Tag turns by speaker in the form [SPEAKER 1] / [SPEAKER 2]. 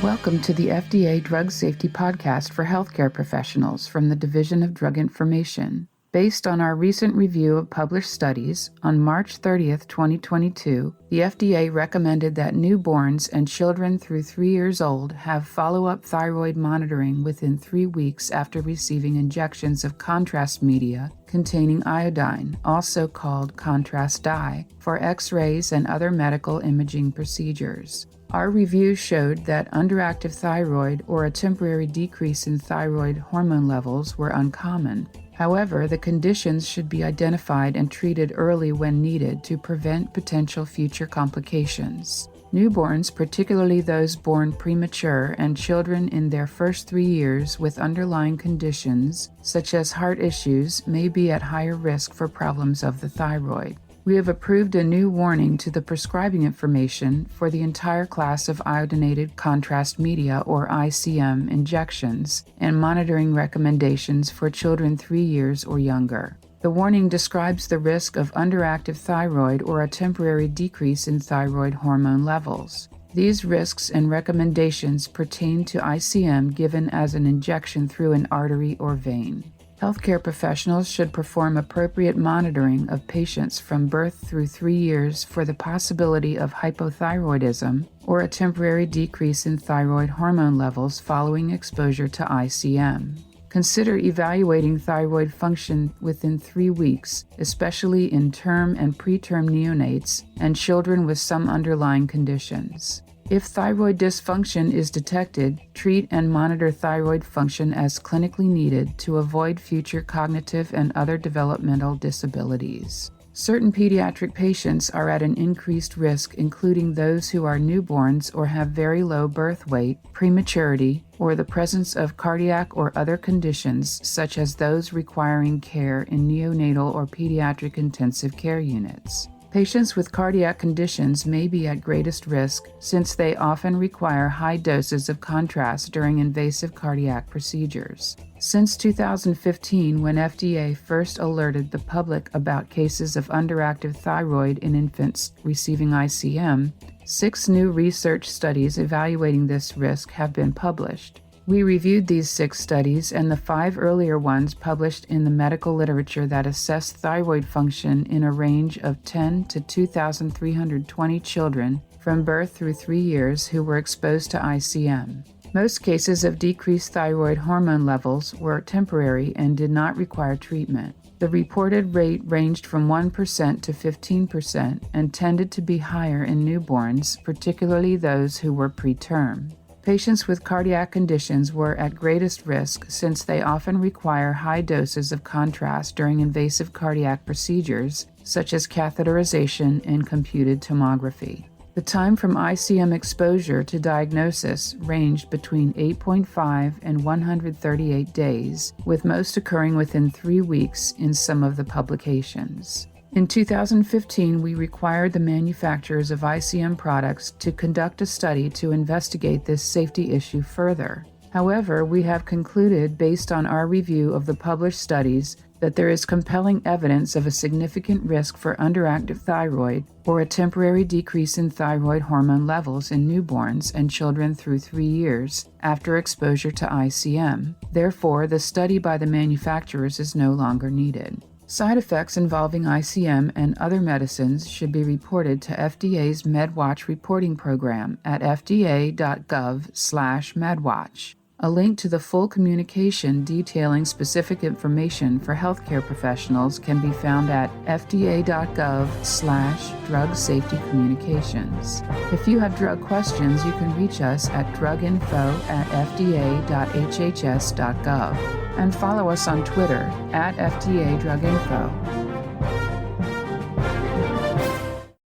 [SPEAKER 1] Welcome to the FDA Drug Safety Podcast for healthcare professionals from the Division of Drug Information. Based on our recent review of published studies, on March 30th, 2022, the FDA recommended that newborns and children through 3 years old have follow-up thyroid monitoring within 3 weeks after receiving injections of contrast media containing iodine, also called contrast dye, for X-rays and other medical imaging procedures. Our review showed that underactive thyroid or a temporary decrease in thyroid hormone levels were uncommon. However, the conditions should be identified and treated early when needed to prevent potential future complications. Newborns, particularly those born premature, and children in their first 3 years with underlying conditions, such as heart issues, may be at higher risk for problems of the thyroid. We have approved a new warning to the prescribing information for the entire class of iodinated contrast media or ICM injections and monitoring recommendations for children 3 years or younger. The warning describes the risk of underactive thyroid or a temporary decrease in thyroid hormone levels. These risks and recommendations pertain to ICM given as an injection through an artery or vein. Healthcare professionals should perform appropriate monitoring of patients from birth through 3 years for the possibility of hypothyroidism or a temporary decrease in thyroid hormone levels following exposure to ICM. Consider evaluating thyroid function within 3 weeks, especially in term and preterm neonates and children with some underlying conditions. If thyroid dysfunction is detected, treat and monitor thyroid function as clinically needed to avoid future cognitive and other developmental disabilities. Certain pediatric patients are at an increased risk, including those who are newborns or have very low birth weight, prematurity, or the presence of cardiac or other conditions such as those requiring care in neonatal or pediatric intensive care units. Patients with cardiac conditions may be at greatest risk since they often require high doses of contrast during invasive cardiac procedures. Since 2015, when FDA first alerted the public about cases of underactive thyroid in infants receiving ICM, 6 new research studies evaluating this risk have been published. We reviewed these 6 studies and the 5 earlier ones published in the medical literature that assessed thyroid function in a range of 10 to 2,320 children from birth through 3 years who were exposed to ICM. Most cases of decreased thyroid hormone levels were temporary and did not require treatment. The reported rate ranged from 1% to 15% and tended to be higher in newborns, particularly those who were preterm. Patients with cardiac conditions were at greatest risk since they often require high doses of contrast during invasive cardiac procedures, such as catheterization and computed tomography. The time from ICM exposure to diagnosis ranged between 8.5 and 138 days, with most occurring within 3 weeks in some of the publications. In 2015, we required the manufacturers of ICM products to conduct a study to investigate this safety issue further. However, we have concluded, based on our review of the published studies, that there is compelling evidence of a significant risk for underactive thyroid or a temporary decrease in thyroid hormone levels in newborns and children through 3 years after exposure to ICM. Therefore, the study by the manufacturers is no longer needed. Side effects involving ICM and other medicines should be reported to FDA's MedWatch reporting program at fda.gov/medwatch. A link to the full communication detailing specific information for healthcare professionals can be found at fda.gov/drug safety communications. If you have drug questions, you can reach us at druginfo@fda.hhs.gov and follow us on Twitter @FDA Drug Info.